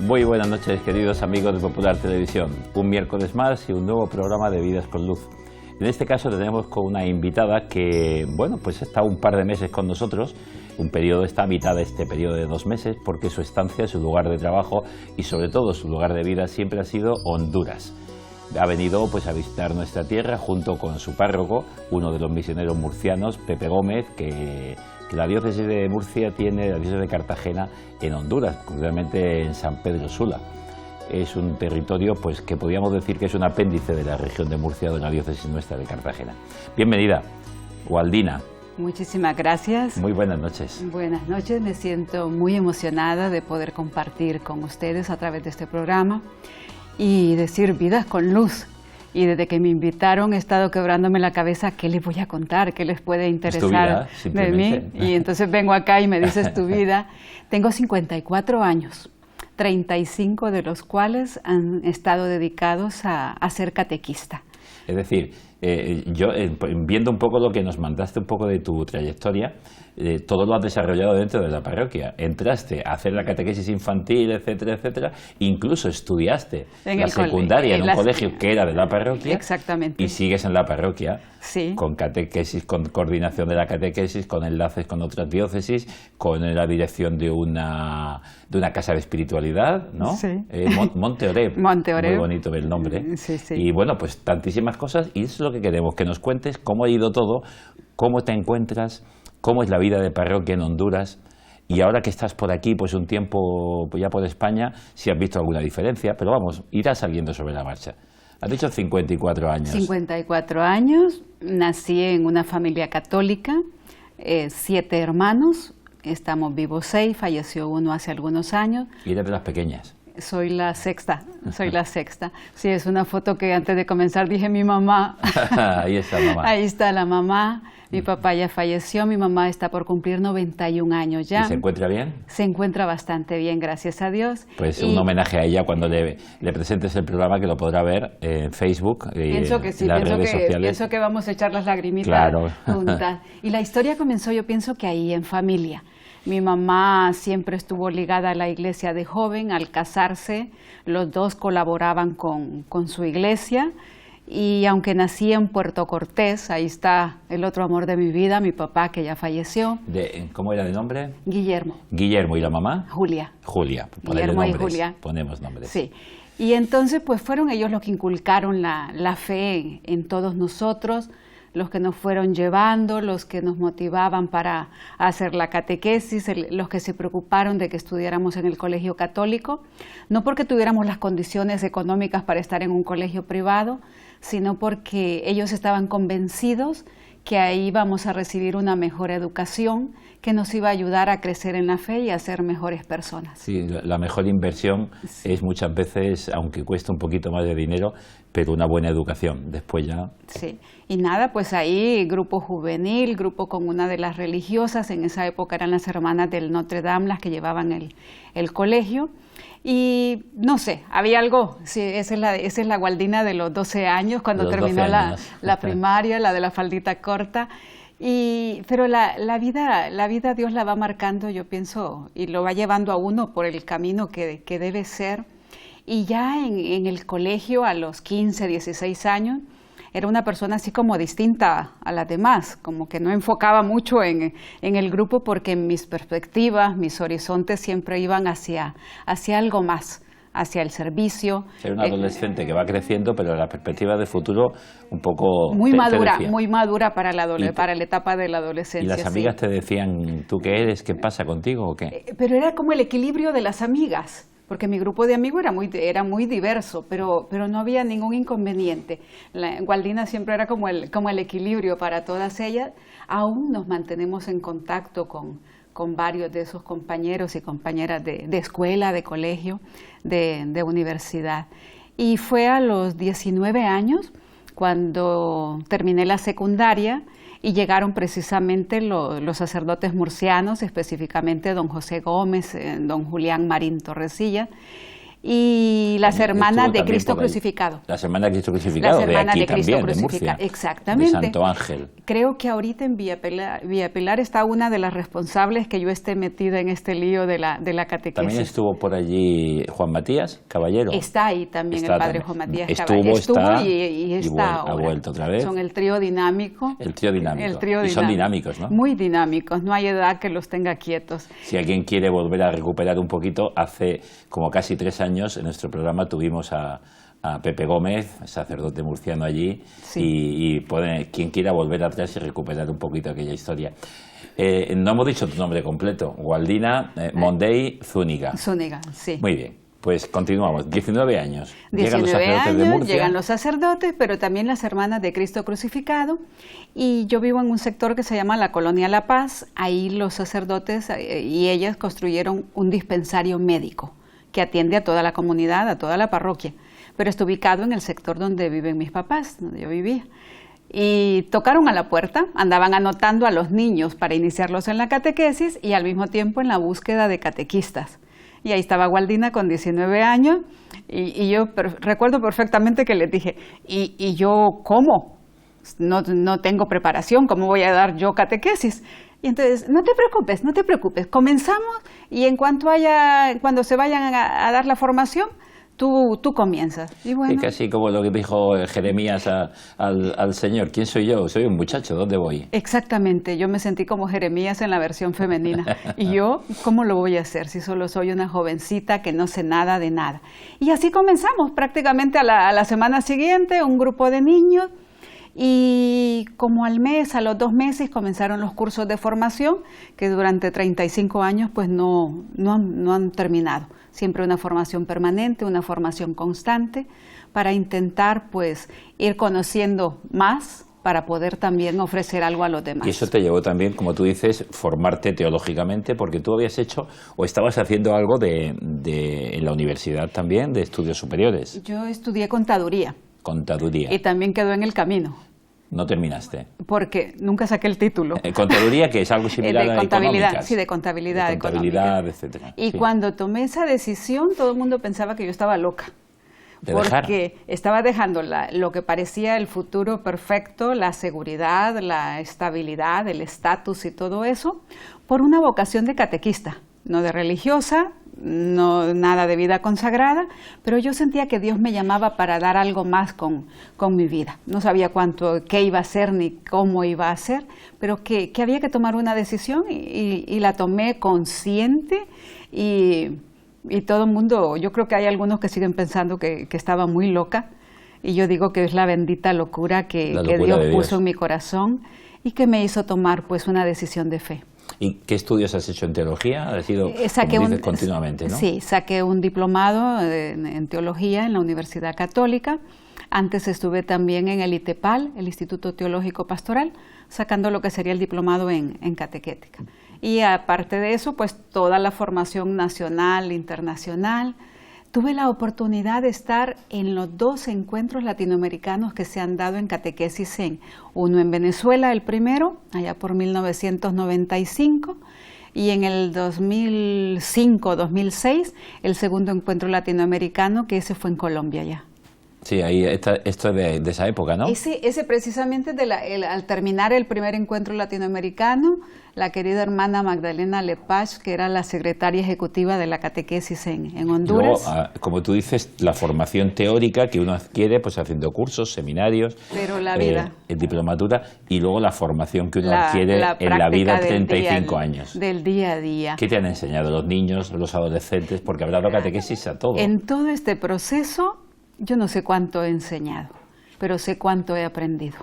Muy buenas noches, queridos amigos de Popular Televisión. Un miércoles más y un nuevo programa de Vidas con Luz. En este caso tenemos con una invitada que, bueno, pues está un par de meses con nosotros. Un periodo, está a mitad de este periodo de 2 meses, porque su estancia, su lugar de trabajo y sobre todo su lugar de vida siempre ha sido Honduras. Ha venido pues a visitar nuestra tierra junto con su párroco, uno de los misioneros murcianos, Pepe Gómez, que la diócesis de Murcia tiene la diócesis de Cartagena en Honduras, concretamente en San Pedro Sula. Es un territorio pues que podríamos decir que es un apéndice de la región de Murcia, de la diócesis nuestra de Cartagena. Bienvenida, Waldina. Muchísimas gracias. Muy buenas noches. Buenas noches, me siento muy emocionada de poder compartir con ustedes a través de este programa y decir Vidas con Luz. Y desde que me invitaron he estado quebrándome la cabeza qué les voy a contar, qué les puede interesar de mí. Y entonces vengo acá y me dices tu vida. Tengo 54 años, 35 de los cuales han estado dedicados a ser catequista. Es decir, yo viendo un poco lo que nos mandaste un poco de tu trayectoria, todo lo has desarrollado dentro de la parroquia. Entraste a hacer la catequesis infantil, etcétera, etcétera. Incluso estudiaste en la secundaria en un colegio que era de la parroquia. Exactamente. Y sigues en la parroquia, sí, con catequesis, con coordinación de la catequesis, con enlaces con otras diócesis, con la dirección de una casa de espiritualidad, ¿no? Sí. Monte Oreb. Monte Oreb. Muy bonito el nombre. Sí, sí. Y bueno, pues tantísimas cosas, y eso es lo que queremos, que nos cuentes cómo ha ido todo, cómo te encuentras, cómo es la vida de parroquia en Honduras, y ahora que estás por aquí, pues un tiempo pues ya por España, si has visto alguna diferencia, pero vamos, irás saliendo sobre la marcha. Has dicho 54 años. 54 años, nací en una familia católica, 7 hermanos, estamos vivos 6, falleció uno hace algunos años. Y eres de las pequeñas. Soy la sexta. Sí, es una foto que antes de comenzar dije mi mamá. Ahí está mamá. Ahí está la mamá. Mi papá ya falleció, mi mamá está por cumplir 91 años ya. ¿Y se encuentra bien? Se encuentra bastante bien, gracias a Dios. Pues un homenaje a ella cuando le presentes el programa, que lo podrá ver en Facebook y pienso que sí, en las redes sociales. Pienso que vamos a echar las lagrimitas claro. juntas. Y la historia comenzó, yo pienso que ahí, en familia. Mi mamá siempre estuvo ligada a la iglesia de joven. Al casarse, los dos colaboraban con su iglesia. Y aunque nací en Puerto Cortés, ahí está el otro amor de mi vida, mi papá, que ya falleció. ¿Cómo era de nombre? Guillermo. Guillermo. ¿Y la mamá? Julia. Julia. Guillermo y Julia. Ponemos nombres. Sí. Y entonces pues fueron ellos los que inculcaron la fe en todos nosotros, los que nos fueron llevando, los que nos motivaban para hacer la catequesis, los que se preocuparon de que estudiáramos en el colegio católico, no porque tuviéramos las condiciones económicas para estar en un colegio privado, sino porque ellos estaban convencidos que ahí íbamos a recibir una mejor educación que nos iba a ayudar a crecer en la fe y a ser mejores personas. Sí, la mejor inversión es muchas veces, aunque cueste un poquito más de dinero, pero una buena educación, después ya... Sí, y nada, pues ahí grupo juvenil, grupo con una de las religiosas, en esa época eran las hermanas del Notre Dame las que llevaban el colegio. Y no sé, había algo, sí, esa es la Waldina de los 12 años, cuando terminó la primaria, la de la faldita corta. Pero la vida Dios la va marcando, yo pienso, y lo va llevando a uno por el camino que debe ser. Y ya en el colegio, a los 15, 16 años, era una persona así como distinta a las demás, como que no enfocaba mucho en el grupo, porque mis perspectivas, mis horizontes siempre iban hacia algo más, hacia el servicio. Era un adolescente que va creciendo, pero la perspectiva de futuro un poco... Muy madura para la etapa de la adolescencia. ¿Y las amigas te decían, tú qué eres, qué pasa contigo o qué? Pero era como el equilibrio de las amigas, porque mi grupo de amigos era muy diverso, pero no había ningún inconveniente. Waldina siempre era como el equilibrio para todas ellas. Aún nos mantenemos en contacto con varios de esos compañeros y compañeras de escuela, de colegio, de universidad. Y fue a los 19 años cuando terminé la secundaria y llegaron precisamente los sacerdotes murcianos, específicamente don José Gómez, don Julián Marín Torrecilla, y las hermanas de Estuvo Cristo también por ahí. Crucificado. Las hermanas de Cristo Crucificado, Las de hermanas aquí de Cristo también, de Crucificado, Murcia. exactamente. De Santo Ángel. Creo que ahorita en Villa Pilar está una de las responsables que yo esté metida en este lío de la catequesis. También estuvo por allí Juan Matías Caballero. Está ahí también Está el padre también. Juan Matías Estuvo, Caballero. está, y está ha ahora. vuelto otra vez. Son el trío dinámico. El trío dinámico. El trío y son dinámicos, ¿no? Muy dinámicos, no hay edad que los tenga quietos. Si alguien quiere volver a recuperar un poquito, hace como casi 3 años en nuestro programa tuvimos a Pepe Gómez, sacerdote murciano allí, Sí. y quien quiera volver atrás y recuperar un poquito aquella historia. No hemos dicho tu nombre completo, Gualdina Mondey Zúñiga. Zúñiga, sí. Muy bien, pues continuamos. 19 años. 19 años, llegan los sacerdotes, pero también las hermanas de Cristo Crucificado. Y yo vivo en un sector que se llama la Colonia La Paz. Ahí los sacerdotes y ellas construyeron un dispensario médico que atiende a toda la comunidad, a toda la parroquia. Pero está ubicado en el sector donde viven mis papás, donde yo vivía. Y tocaron a la puerta, andaban anotando a los niños para iniciarlos en la catequesis y al mismo tiempo en la búsqueda de catequistas. Y ahí estaba Gualdina con 19 años y yo recuerdo perfectamente que les dije, ¿y yo cómo? No tengo preparación, ¿cómo voy a dar yo catequesis? Y entonces, no te preocupes, comenzamos y cuando se vayan a dar la formación, tú comienzas. Y bueno, sí, casi como lo que dijo Jeremías al Señor, ¿quién soy yo? Soy un muchacho, ¿dónde voy? Exactamente, yo me sentí como Jeremías en la versión femenina. Y yo, ¿cómo lo voy a hacer si solo soy una jovencita que no sé nada de nada? Y así comenzamos, prácticamente a la semana siguiente, un grupo de niños. Y como al mes, a los 2 meses, comenzaron los cursos de formación que durante 35 años pues no han terminado. Siempre una formación permanente, una formación constante para intentar pues ir conociendo más para poder también ofrecer algo a los demás. Y eso te llevó también, como tú dices, formarte teológicamente, porque tú habías hecho o estabas haciendo algo en la universidad también, de estudios superiores. Yo estudié contaduría. Contaduría. Y también quedó en el camino. No terminaste. Porque nunca saqué el título. Contaduría, que es algo similar de a contabilidad, económicas. sí, de contabilidad. De contabilidad, económica. etcétera. Y sí. cuando tomé esa decisión, todo el mundo pensaba que yo estaba loca. Porque estaba dejando lo que parecía el futuro perfecto, la seguridad, la estabilidad, el estatus y todo eso, por una vocación de catequista, no de religiosa, no nada de vida consagrada, pero yo sentía que Dios me llamaba para dar algo más con mi vida. No sabía qué iba a hacer ni cómo iba a hacer, pero que había que tomar una decisión y la tomé consciente y todo el mundo, yo creo que hay algunos que siguen pensando que estaba muy loca y yo digo que es la bendita locura que Dios puso en mi corazón y que me hizo tomar pues una decisión de fe. ¿Y qué estudios has hecho en teología? Has sido, saqué como dices, continuamente, ¿no? Sí, saqué un diplomado en teología en la Universidad Católica. Antes estuve también en el ITEPAL, el Instituto Teológico Pastoral, sacando lo que sería el diplomado en catequética. Y aparte de eso, pues toda la formación nacional, internacional. Tuve la oportunidad de estar en los 2 encuentros latinoamericanos que se han dado en catequesis uno en Venezuela, el primero, allá por 1995, y en el 2005-2006, el segundo encuentro latinoamericano, que ese fue en Colombia ya. Sí, ahí esto es de esa época, ¿no? Ese precisamente al terminar el primer encuentro latinoamericano, la querida hermana Magdalena Lepage, que era la secretaria ejecutiva de la catequesis en Honduras. Luego, como tú dices, la formación teórica que uno adquiere pues haciendo cursos, seminarios, pero la vida. Diplomatura, y luego la formación que uno adquiere en la vida 35 años. Del día a día. ¿Qué te han enseñado los niños, los adolescentes? Porque habrá dado catequesis a todo. En todo este proceso, yo no sé cuánto he enseñado, pero sé cuánto he aprendido.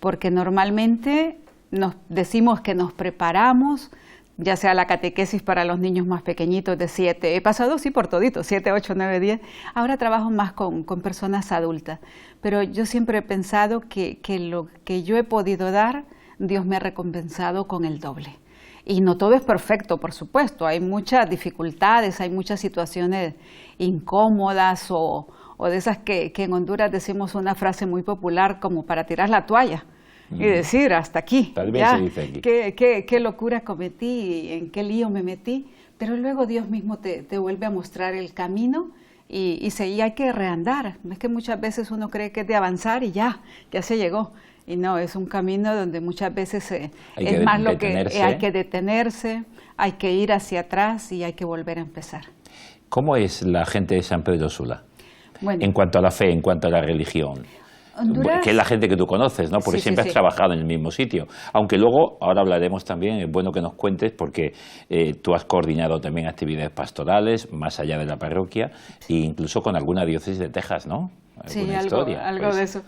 Porque normalmente nos decimos que nos preparamos, ya sea la catequesis para los niños más pequeñitos de 7, he pasado sí por todito, 7, 8, 9, 10, ahora trabajo más con personas adultas, pero yo siempre he pensado que lo que yo he podido dar, Dios me ha recompensado con el doble. Y no todo es perfecto, por supuesto, hay muchas dificultades, hay muchas situaciones incómodas o de esas que en Honduras decimos una frase muy popular como para tirar la toalla. Y decir, hasta aquí, ya, se dice aquí. Qué locura cometí, en qué lío me metí, pero luego Dios mismo te vuelve a mostrar el camino y hay que reandar. Es que muchas veces uno cree que es de avanzar y ya se llegó. Y no, es un camino donde muchas veces es más lo que hay que detenerse, hay que ir hacia atrás y hay que volver a empezar. ¿Cómo es la gente de San Pedro Sula? Bueno, En cuanto a la fe, en cuanto a la religión. Honduras, que es la gente que tú conoces, ¿no? Porque siempre has trabajado en el mismo sitio. Aunque luego, ahora hablaremos también, es bueno que nos cuentes, porque tú has coordinado también actividades pastorales, más allá de la parroquia, e incluso con alguna diócesis de Texas, ¿no? Sí, algo pues, de eso.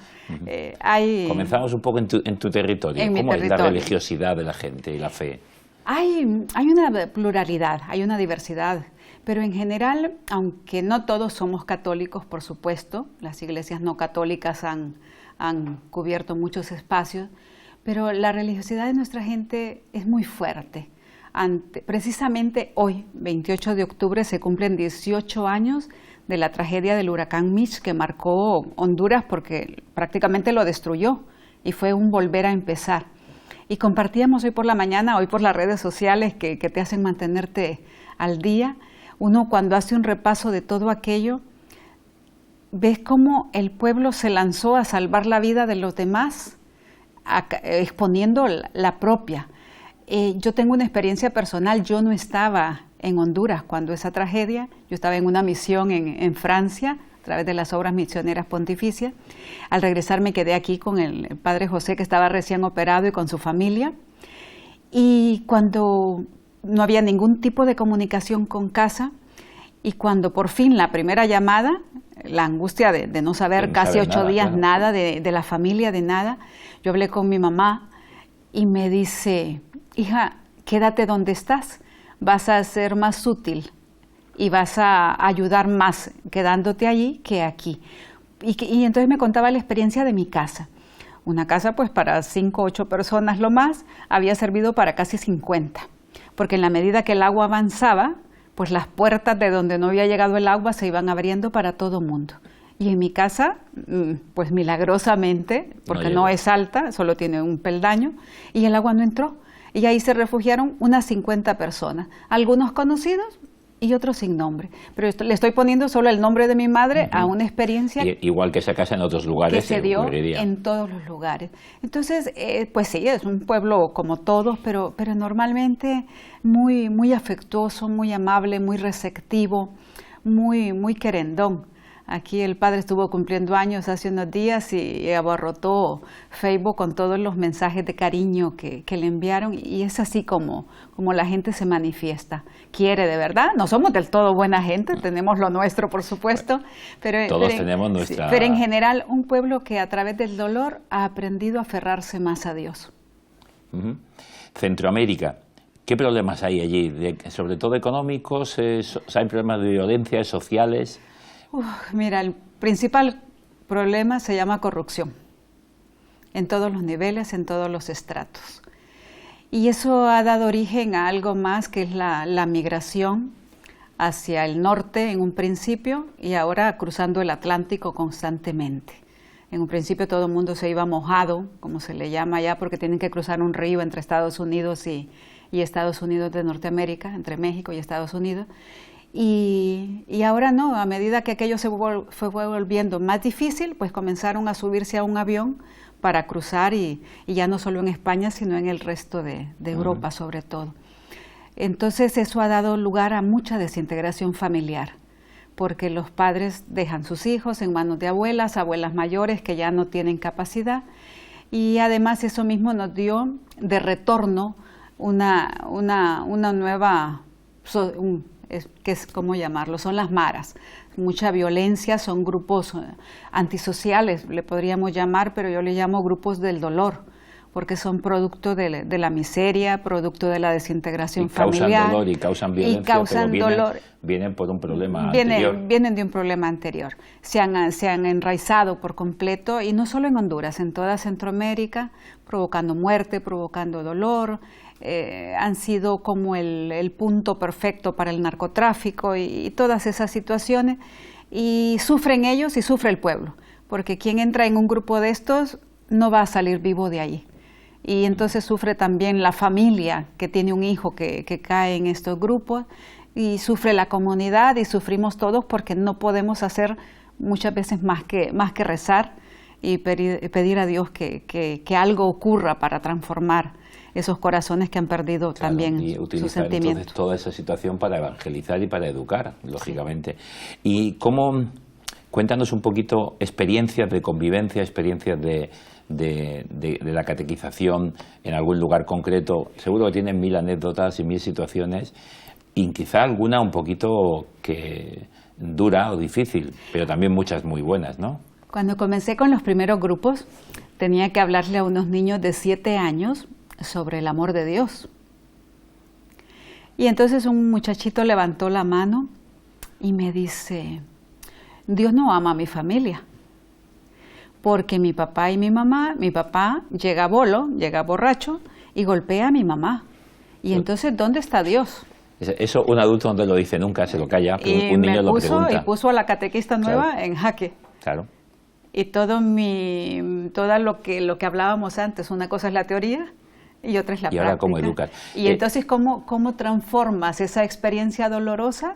Comenzamos un poco en tu territorio. ¿Cómo es la religiosidad de la gente y la fe? Hay una pluralidad, hay una diversidad. Pero en general, aunque no todos somos católicos, por supuesto, las iglesias no católicas han cubierto muchos espacios, pero la religiosidad de nuestra gente es muy fuerte. Precisamente hoy, 28 de octubre, se cumplen 18 años de la tragedia del huracán Mitch, que marcó Honduras porque prácticamente lo destruyó y fue un volver a empezar. Y compartíamos hoy por la mañana, hoy por las redes sociales que te hacen mantenerte al día. Uno cuando hace un repaso de todo aquello, ves cómo el pueblo se lanzó a salvar la vida de los demás, exponiendo la propia. Yo tengo una experiencia personal, yo no estaba en Honduras cuando esa tragedia, yo estaba en una misión en Francia, a través de las obras misioneras pontificias. Al regresar me quedé aquí con el padre José, que estaba recién operado, y con su familia. Y cuando no había ningún tipo de comunicación con casa, y cuando por fin la primera llamada, la angustia de no saber casi 8 días claro, nada de la familia, de nada, yo hablé con mi mamá y me dice: hija, quédate donde estás, vas a ser más útil y vas a ayudar más quedándote allí que aquí. Y entonces me contaba la experiencia de mi casa. Una casa pues para 5 o 8 personas lo más, había servido para casi 50. Porque en la medida que el agua avanzaba, pues las puertas de donde no había llegado el agua se iban abriendo para todo mundo. Y en mi casa, pues milagrosamente, porque no es alta, solo tiene un peldaño, y el agua no entró. Y ahí se refugiaron unas 50 personas, algunos conocidos y otros sin nombre. Pero le estoy poniendo solo el nombre de mi madre a una experiencia igual que esa casa en otros lugares que se dio en todos los lugares. Entonces, pues sí, es un pueblo como todos, pero normalmente muy, muy afectuoso, muy amable, muy receptivo, muy querendón. Aquí el padre estuvo cumpliendo años hace unos días y abarrotó Facebook con todos los mensajes de cariño que le enviaron, y es así como la gente se manifiesta. Quiere de verdad, no somos del todo buena gente, tenemos lo nuestro por supuesto, pero tenemos nuestra... pero en general un pueblo que a través del dolor ha aprendido a aferrarse más a Dios. Centroamérica. ¿Qué problemas hay allí? Sobre todo económicos, ¿hay problemas de violencia, sociales? Mira, el principal problema se llama corrupción, en todos los niveles, en todos los estratos. Y eso ha dado origen a algo más, que es la migración hacia el norte en un principio, y ahora cruzando el Atlántico constantemente. En un principio todo el mundo se iba mojado, como se le llama allá, porque tienen que cruzar un río entre Estados Unidos y Estados Unidos de Norteamérica, entre México y Estados Unidos. Y ahora no, a medida que aquello se fue volviendo más difícil, pues comenzaron a subirse a un avión para cruzar, y ya no solo en España, sino en el resto de Europa sobre todo. Entonces eso ha dado lugar a mucha desintegración familiar, porque los padres dejan sus hijos en manos de abuelas mayores que ya no tienen capacidad, y además eso mismo nos dio de retorno una nueva... que es, ¿cómo llamarlo? Son las maras. Mucha violencia, son grupos antisociales, le podríamos llamar, pero yo le llamo grupos del dolor, porque son producto de la miseria, producto de la desintegración familiar. Causan dolor y causan violencia, vienen por un problema anterior. Vienen de un problema anterior. Se han enraizado por completo, y no solo en Honduras, en toda Centroamérica, provocando muerte, provocando dolor. Han sido como el punto perfecto para el narcotráfico y todas esas situaciones, y sufren ellos y sufre el pueblo, porque quien entra en un grupo de estos no va a salir vivo de allí, y entonces sufre también la familia que tiene un hijo que cae en estos grupos, y sufre la comunidad y sufrimos todos porque no podemos hacer muchas veces más que rezar y pedir a Dios que algo ocurra para transformar esos corazones que han perdido también y utilizar sus sentimientos. Entonces toda esa situación para evangelizar y para educar, lógicamente. ¿Y cómo, cuéntanos un poquito experiencias de convivencia, experiencias de la catequización en algún lugar concreto? Seguro que tienen 1000 anécdotas y 1000 situaciones, y quizá alguna un poquito que dura o difícil, pero también muchas muy buenas, ¿no? Cuando comencé con los primeros grupos, tenía que hablarle a unos niños de 7 años sobre el amor de Dios. Y entonces un muchachito levantó la mano y me dice: Dios no ama a mi familia, porque mi papá y mi mamá, mi papá llega bolo, llega borracho y golpea a mi mamá. Y entonces, ¿dónde está Dios? Eso un adulto no te lo dice nunca, se lo calla, pero un niño lo pregunta. Y puso a la catequista nueva en jaque. Claro. Y todo lo que hablábamos antes, una cosa es la teoría y otra es la práctica. Y ahora cómo educar. Y entonces, ¿cómo transformas esa experiencia dolorosa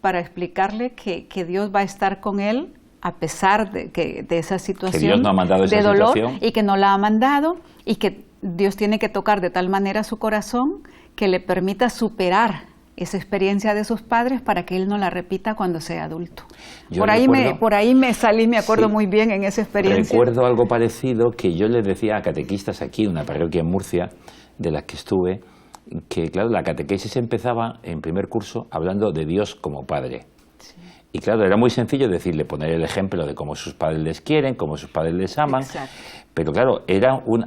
para explicarle que Dios va a estar con él a pesar de esa situación que Dios no ha mandado esa de dolor situación, y que no la ha mandado, y que Dios tiene que tocar de tal manera su corazón que le permita superar esa experiencia de sus padres para que él no la repita cuando sea adulto? Por ahí me salí, me acuerdo muy bien en esa experiencia. Recuerdo algo parecido que yo les decía a catequistas aquí, en una parroquia en Murcia, de las que estuve, que claro, la catequesis empezaba en primer curso hablando de Dios como Padre. Sí. Y claro, era muy sencillo decirle, poner el ejemplo de cómo sus padres les quieren, cómo sus padres les aman. Exacto. Pero claro,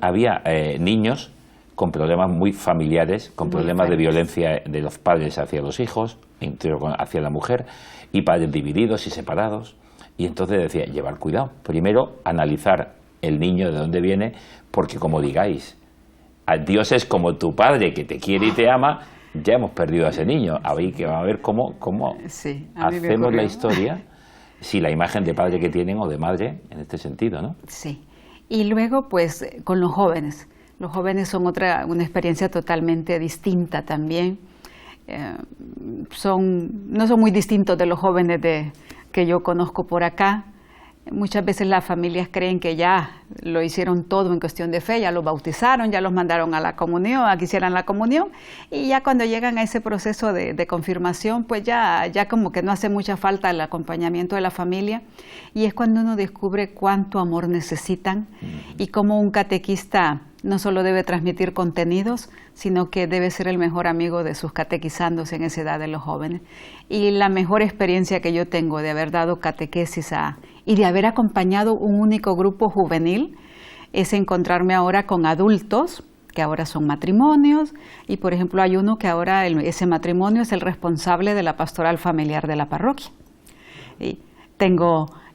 había niños con problemas muy familiares, con problemas de violencia de los padres hacia los hijos, hacia la mujer, y padres divididos y separados. Y entonces decía, llevar cuidado. Primero, analizar el niño de dónde viene, porque como digáis, Dios es como tu padre que te quiere y te ama, ya hemos perdido a ese niño. A ver cómo hacemos la historia, si la imagen de padre que tienen o de madre, en este sentido, ¿no? Sí. Y luego, pues, con los jóvenes. Los jóvenes son una experiencia totalmente distinta también. No son muy distintos de los jóvenes que yo conozco por acá. Muchas veces las familias creen que ya lo hicieron todo en cuestión de fe, ya los bautizaron, ya los mandaron a la comunión, a que hicieran la comunión, y ya cuando llegan a ese proceso de confirmación, pues ya como que no hace mucha falta el acompañamiento de la familia, y es cuando uno descubre cuánto amor necesitan y cómo un catequista no solo debe transmitir contenidos, sino que debe ser el mejor amigo de sus catequizandos en esa edad de los jóvenes. Y la mejor experiencia que yo tengo de haber dado catequesis y de haber acompañado un único grupo juvenil es encontrarme ahora con adultos que ahora son matrimonios, y por ejemplo hay uno que ahora ese matrimonio es el responsable de la pastoral familiar de la parroquia. Y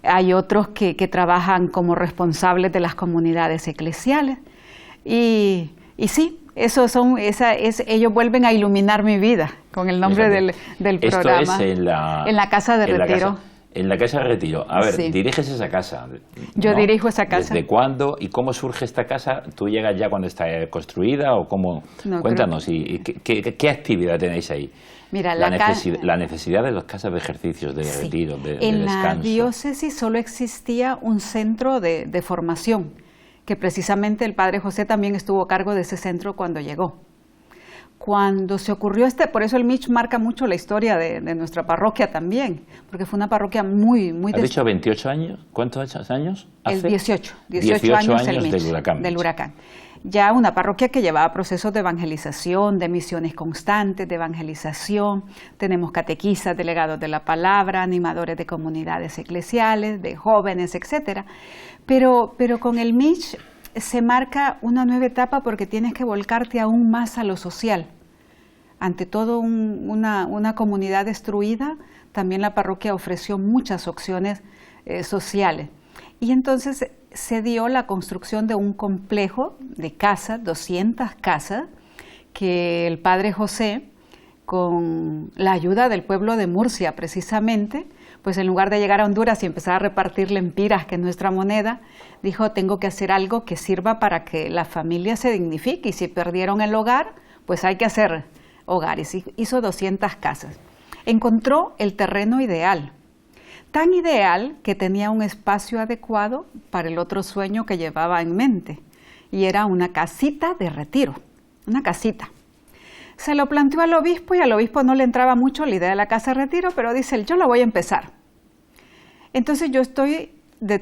hay otros que trabajan como responsables de las comunidades eclesiales. Y sí, ellos vuelven a iluminar mi vida con el nombre del programa. Esto es en la casa de retiro. En la casa de retiro. A ver, sí. Diriges esa casa. Yo dirijo esa casa. ¿Desde cuándo y cómo surge esta casa? ¿Tú llegas ya cuando está construida o cómo? No, cuéntanos, ¿y qué actividad tenéis ahí? Mira, la necesidad de las casas de ejercicios, de retiro, de descanso. En la diócesis solo existía un centro de formación, que precisamente el padre José también estuvo a cargo de ese centro cuando llegó. Cuando se ocurrió por eso el Mitch marca mucho la historia de nuestra parroquia también, porque fue una parroquia muy... ¿Has dicho 28 años? ¿Cuántos años hace? El 18 años el Mitch, del huracán. Ya una parroquia que llevaba procesos de evangelización, de misiones constantes, de evangelización. Tenemos catequistas, delegados de la palabra, animadores de comunidades eclesiales, de jóvenes, etcétera. Pero con el Mitch se marca una nueva etapa porque tienes que volcarte aún más a lo social. Ante todo una comunidad destruida, también la parroquia ofreció muchas opciones sociales. Y entonces se dio la construcción de un complejo de casas, 200 casas, que el padre José, con la ayuda del pueblo de Murcia precisamente, pues en lugar de llegar a Honduras y empezar a repartir lempiras, que es nuestra moneda, dijo, tengo que hacer algo que sirva para que la familia se dignifique, y si perdieron el hogar, pues hay que hacer hogares. Hizo 200 casas. encontró el terreno ideal. Tan ideal que tenía un espacio adecuado para el otro sueño que llevaba en mente. Y era una casita de retiro, una casita. Se lo planteó al obispo y al obispo no le entraba mucho la idea de la casa de retiro, pero dice él, yo la voy a empezar. Entonces yo estoy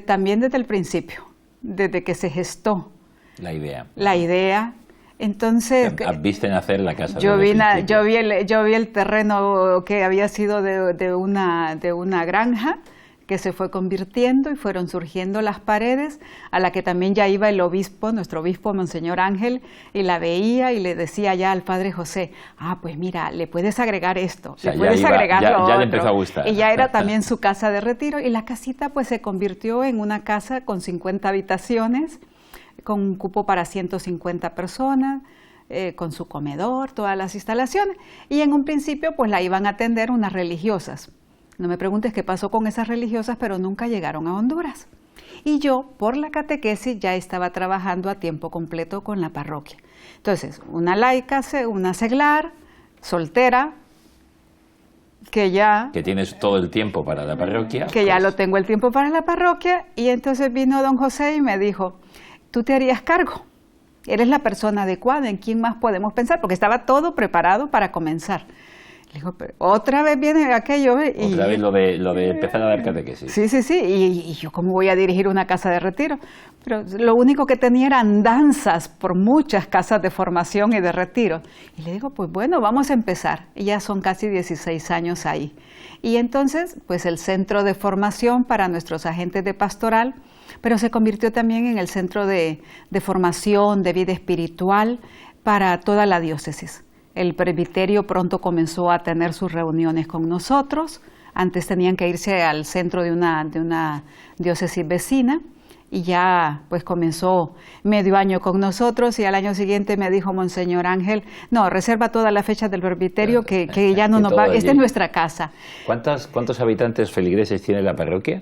también desde el principio, desde que se gestó la idea. La idea. Entonces, viste nacer la casa. Yo vi el terreno que había sido de una granja, que se fue convirtiendo y fueron surgiendo las paredes, a la que también ya iba el obispo, nuestro obispo, Monseñor Ángel, y la veía y le decía ya al Padre José, pues mira, le puedes agregar esto, o sea, le puedes agregar lo otro. Ya le empezó a gustar. Y ya era también su casa de retiro, y la casita pues se convirtió en una casa con 50 habitaciones, con un cupo para 150 personas, con su comedor, todas las instalaciones, y en un principio pues la iban a atender unas religiosas. No me preguntes qué pasó con esas religiosas, pero nunca llegaron a Honduras. Y yo, por la catequesis, ya estaba trabajando a tiempo completo con la parroquia. Entonces, una laica, una seglar, soltera, que tienes todo el tiempo para la parroquia. Que ya lo tengo el tiempo para la parroquia, y entonces vino don José y me dijo, tú te harías cargo, eres la persona adecuada, ¿en quién más podemos pensar? Porque estaba todo preparado para comenzar. Le digo, pero otra vez viene aquello. Otra vez lo de empezar a dar catequesis. Sí, y yo cómo voy a dirigir una casa de retiro. Pero lo único que tenía eran danzas por muchas casas de formación y de retiro. Y le digo, pues bueno, vamos a empezar. Y ya son casi 16 años ahí. Y entonces, pues el centro de formación para nuestros agentes de pastoral, pero se convirtió también en el centro de formación, de vida espiritual para toda la diócesis. El presbiterio pronto comenzó a tener sus reuniones con nosotros. Antes tenían que irse al centro de una diócesis vecina y ya pues comenzó medio año con nosotros y al año siguiente me dijo Monseñor Ángel, no, reserva todas las fechas del presbiterio que ya no nos va, esta es nuestra casa. ¿Cuántos habitantes feligreses tiene la parroquia?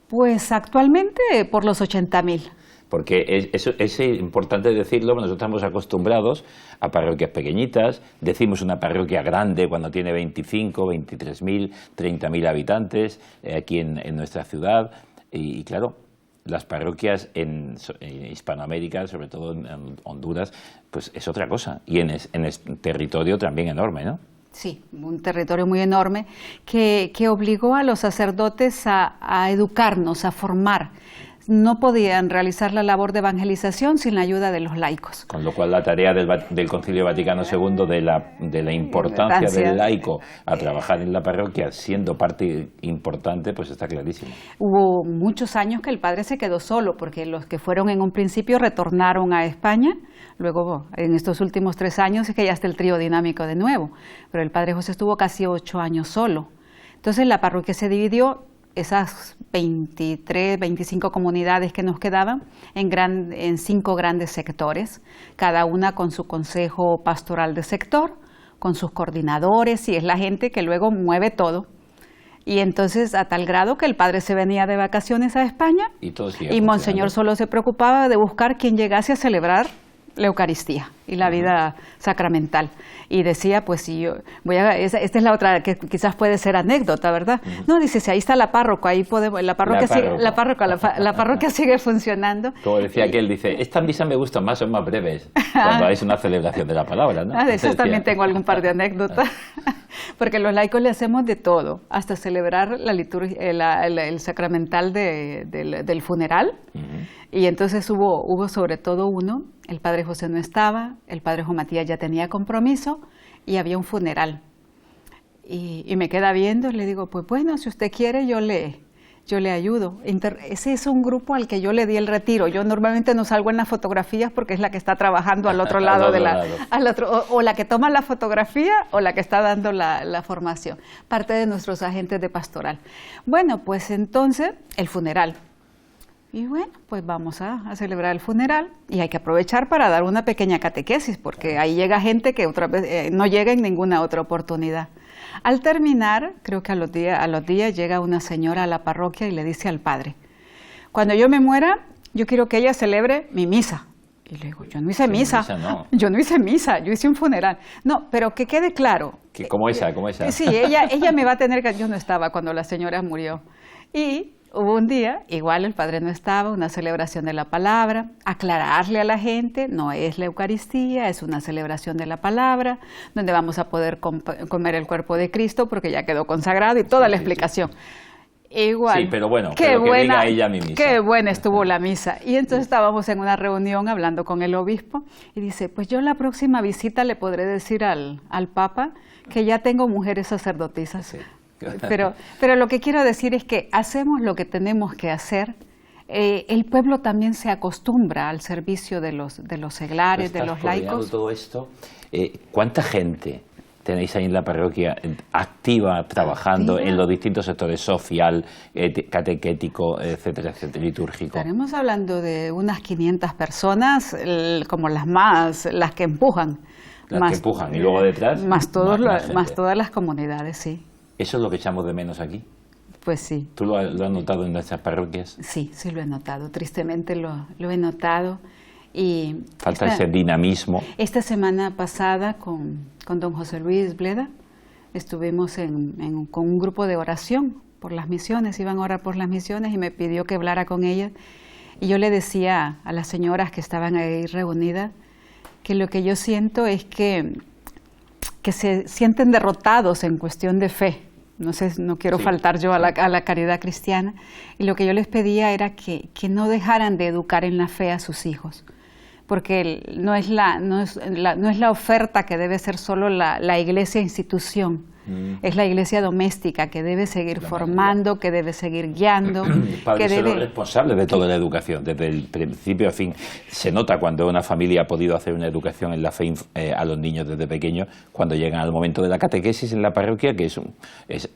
Pues actualmente por los 80.000. Porque es importante decirlo, nosotros estamos acostumbrados a parroquias pequeñitas, decimos una parroquia grande cuando tiene 25, 23.000, 30.000 habitantes aquí en nuestra ciudad, y claro, las parroquias en Hispanoamérica, sobre todo en Honduras, pues es otra cosa, y en territorio también enorme, ¿no? Sí, un territorio muy enorme que obligó a los sacerdotes a educarnos, a formar. No podían realizar la labor de evangelización sin la ayuda de los laicos. Con lo cual la tarea del Concilio Vaticano II de la importancia del laico a trabajar en la parroquia siendo parte importante, pues está clarísimo. Hubo muchos años que el padre se quedó solo, porque los que fueron en un principio retornaron a España, luego en estos últimos 3 años es que ya está el trío dinámico de nuevo, pero el padre José estuvo casi 8 años solo. Entonces la parroquia se dividió, esas 23, 25 comunidades que nos quedaban en 5 grandes sectores, cada una con su consejo pastoral de sector, con sus coordinadores, y es la gente que luego mueve todo. Y entonces a tal grado que el padre se venía de vacaciones a España y Monseñor solo se preocupaba de buscar quien llegase a celebrar la Eucaristía y la vida sacramental. Y decía, pues si yo esta es la otra que quizás puede ser anécdota, ¿verdad? No, dice, si ahí está la párroco, ahí podemos, la parroquia sigue funcionando. Como decía aquel, dice, estas misas me gustan más, son más breves, cuando es una celebración de la palabra, ¿no? De esas también tengo algún par de anécdotas, porque los laicos le hacemos de todo, hasta celebrar la liturgia, el sacramental del funeral. Y entonces hubo sobre todo uno, el padre José no estaba, el padre Juan Matías ya tenía compromiso y había un funeral. Y me queda viendo, le digo, pues bueno, si usted quiere yo le ayudo. Ese es un grupo al que yo le di el retiro. Yo normalmente no salgo en las fotografías porque es la que está trabajando al otro lado o la que toma la fotografía o la que está dando la formación, parte de nuestros agentes de pastoral. Bueno, pues entonces el funeral. Y bueno, pues vamos a celebrar el funeral y hay que aprovechar para dar una pequeña catequesis, porque ahí llega gente que otra vez no llega en ninguna otra oportunidad. Al terminar, creo que a los días llega una señora a la parroquia y le dice al padre, cuando yo me muera, yo quiero que ella celebre mi misa. Y le digo, yo no hice misa. No. Yo no hice misa, yo hice un funeral. No, pero que quede claro. ¿Cómo esa? Sí, ella me va a tener que... Yo no estaba cuando la señora murió. Y hubo un día, igual el padre no estaba, una celebración de la palabra, aclararle a la gente, no es la Eucaristía, es una celebración de la palabra, donde vamos a poder comer el cuerpo de Cristo, porque ya quedó consagrado y toda la explicación. Igual. Sí, pero bueno, que diga ella mi misa. Qué buena estuvo la misa. Y entonces estábamos en una reunión hablando con el obispo y dice, pues yo la próxima visita le podré decir al Papa que ya tengo mujeres sacerdotisas. Sí. Pero lo que quiero decir es que hacemos lo que tenemos que hacer. El pueblo también se acostumbra al servicio de los seglares, de los laicos. Todo esto, ¿cuánta gente tenéis ahí en la parroquia activa, trabajando en los distintos sectores social, catequético, etcétera, etcétera, litúrgico? Estaremos hablando de unas 500 personas, como las que empujan. Las que empujan, y luego detrás más todas las comunidades, sí. ¿Eso es lo que echamos de menos aquí? Pues sí. ¿Tú lo has notado en nuestras parroquias? Sí, sí lo he notado, tristemente lo he notado. Y falta ese dinamismo. Esta semana pasada con don José Luis Bleda estuvimos con un grupo de oración por las misiones, iban a orar por las misiones y me pidió que hablara con ellas. Y yo le decía a las señoras que estaban ahí reunidas que lo que yo siento es que se sienten derrotados en cuestión de fe. No quiero faltar yo a la caridad cristiana. Y lo que yo les pedía era que no dejaran de educar en la fe a sus hijos. Porque no es la oferta que debe ser solo la iglesia institución, es la iglesia doméstica que debe seguir formando, que debe seguir guiando. Padres son los responsables de toda la educación, desde el principio a fin. Se nota cuando una familia ha podido hacer una educación en la fe a los niños desde pequeños, cuando llegan al momento de la catequesis en la parroquia, que es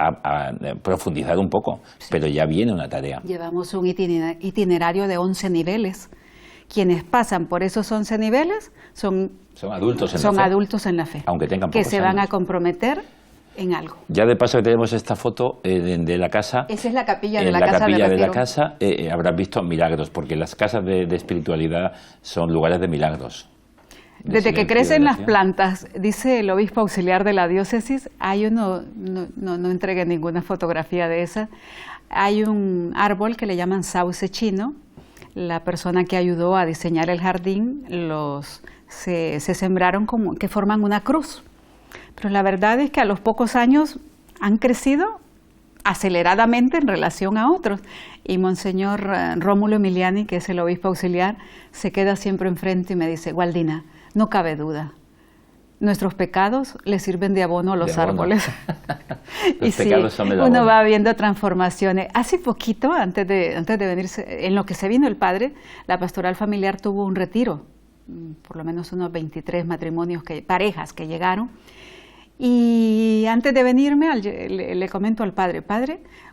profundizar un poco, pero ya viene una tarea. Llevamos un itinerario de 11 niveles. Quienes pasan por esos 11 niveles son adultos en la fe, aunque tengan que pocos se van años a comprometer en algo. Ya de paso que tenemos esta foto de la casa. Esa es la capilla de la casa. En la capilla de la casa habrás visto milagros, porque las casas de espiritualidad son lugares de milagros. Desde que crecen las plantas, dice el obispo auxiliar de la diócesis, no entregué ninguna fotografía de esa, hay un árbol que le llaman sauce chino. La persona que ayudó a diseñar el jardín se sembraron como que forman una cruz. Pero la verdad es que a los pocos años han crecido aceleradamente en relación a otros. Y Monseñor Rómulo Emiliani, que es el obispo auxiliar, se queda siempre enfrente y me dice, Gualdina, no cabe duda, nuestros pecados le sirven de abono a los árboles. Los pecados son de uno abono. va viendo transformaciones. Hace poquito, antes de venirse, en lo que se vino el padre, la pastoral familiar tuvo un retiro, por lo menos unos 23 parejas que llegaron. Y antes de venirme, le comento al padre,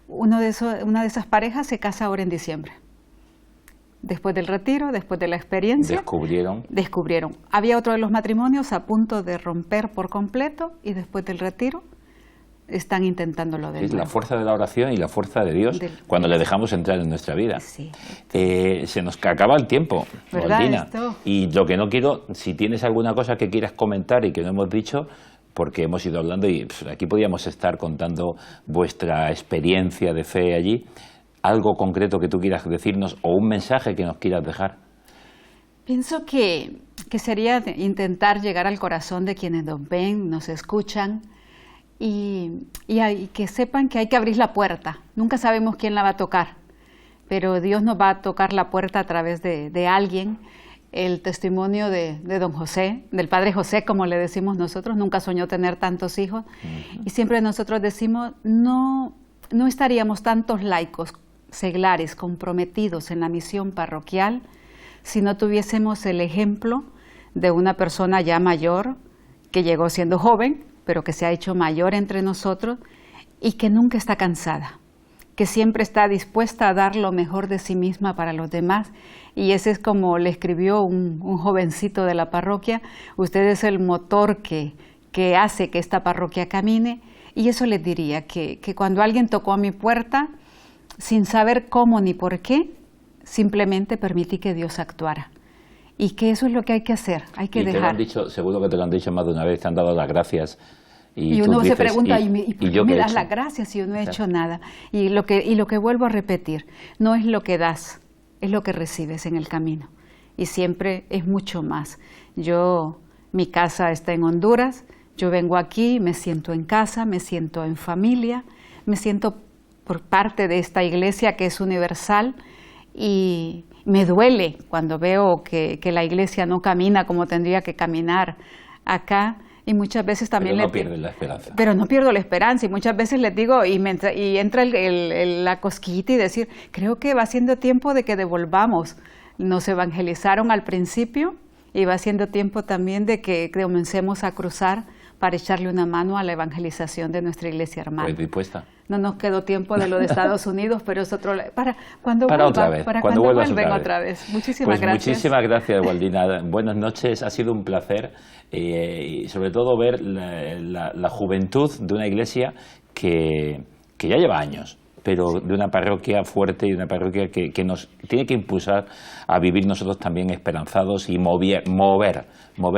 una de esas parejas se casa ahora en diciembre. Después del retiro, después de la experiencia, descubrieron. Había otro de los matrimonios a punto de romper por completo y después del retiro están intentándolo de nuevo. Es la fuerza de la oración y la fuerza de Dios cuando le dejamos entrar en nuestra vida. Sí. Se nos acaba el tiempo, ¿verdad? Y lo que no quiero, si tienes alguna cosa que quieras comentar y que no hemos dicho, porque hemos ido hablando y aquí podíamos estar contando vuestra experiencia de fe allí. ¿Algo concreto que tú quieras decirnos o un mensaje que nos quieras dejar? Pienso que sería intentar llegar al corazón de quienes nos ven, nos escuchan y que sepan que hay que abrir la puerta. Nunca sabemos quién la va a tocar, pero Dios nos va a tocar la puerta a través de alguien. El testimonio de don José, del padre José, como le decimos nosotros, nunca soñó tener tantos hijos. Y siempre nosotros decimos, no estaríamos tantos laicos seglares comprometidos en la misión parroquial si no tuviésemos el ejemplo de una persona ya mayor que llegó siendo joven, pero que se ha hecho mayor entre nosotros y que nunca está cansada, que siempre está dispuesta a dar lo mejor de sí misma para los demás. Y ese es como le escribió un jovencito de la parroquia, usted es el motor que hace que esta parroquia camine. Y eso les diría, que cuando alguien tocó a mi puerta, sin saber cómo ni por qué, simplemente permití que Dios actuara. y que eso es lo que hay que hacer, hay que dejar. Te lo han dicho, seguro que te lo han dicho más de una vez, te han dado las gracias. Y uno se pregunta, ¿y por qué me das las hecho? gracias si yo no he hecho nada? Y lo que vuelvo a repetir, no es lo que das, es lo que recibes en el camino. Y siempre es mucho más. Mi casa está en Honduras, yo vengo aquí, me siento en casa, me siento en familia, me siento por parte de esta iglesia que es universal, y me duele cuando veo que la iglesia no camina como tendría que caminar acá. Y muchas veces también pero no pierdes la esperanza. Pero no pierdo la esperanza, y muchas veces les digo, y entra la cosquillita y decir, creo que va siendo tiempo de que devolvamos. Nos evangelizaron al principio y va siendo tiempo también de que comencemos a cruzar para echarle una mano a la evangelización de nuestra iglesia hermana. ¿Estás dispuesta? No nos quedó tiempo de lo de Estados Unidos, pero es otro... Para cuando vuelvan otra vez. Muchísimas gracias. Muchísimas gracias, Gualdina. Buenas noches, ha sido un placer y sobre todo ver la juventud de una iglesia que ya lleva años, pero de una parroquia fuerte y de una parroquia que nos tiene que impulsar a vivir nosotros también esperanzados y mover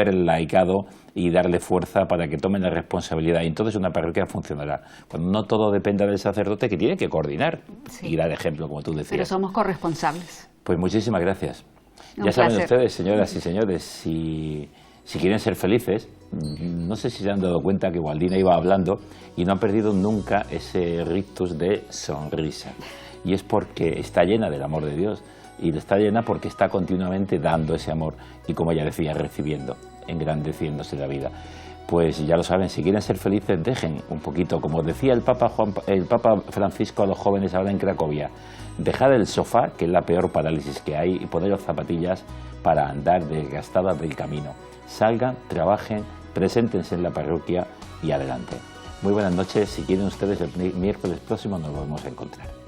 el laicado y darle fuerza para que tomen la responsabilidad. Y entonces una parroquia funcionará. Cuando no todo dependa del sacerdote, que tiene que coordinar y dar ejemplo, como tú decías. Pero somos corresponsables. Pues muchísimas gracias. Un ya saben placer. ustedes, señoras y señores, si quieren ser felices, no sé si se han dado cuenta que Gualdina iba hablando y no ha perdido nunca ese rictus de sonrisa. Y es porque está llena del amor de Dios, y está llena porque está continuamente dando ese amor y, como ella decía, recibiendo, engrandeciéndose la vida. Pues ya lo saben, si quieren ser felices, dejen un poquito, como decía el Papa Francisco a los jóvenes ahora en Cracovia, dejad el sofá, que es la peor parálisis que hay, y poneros zapatillas para andar desgastadas del camino. Salgan, trabajen, preséntense en la parroquia y adelante. Muy buenas noches. Si quieren ustedes, el miércoles próximo nos volvemos a encontrar.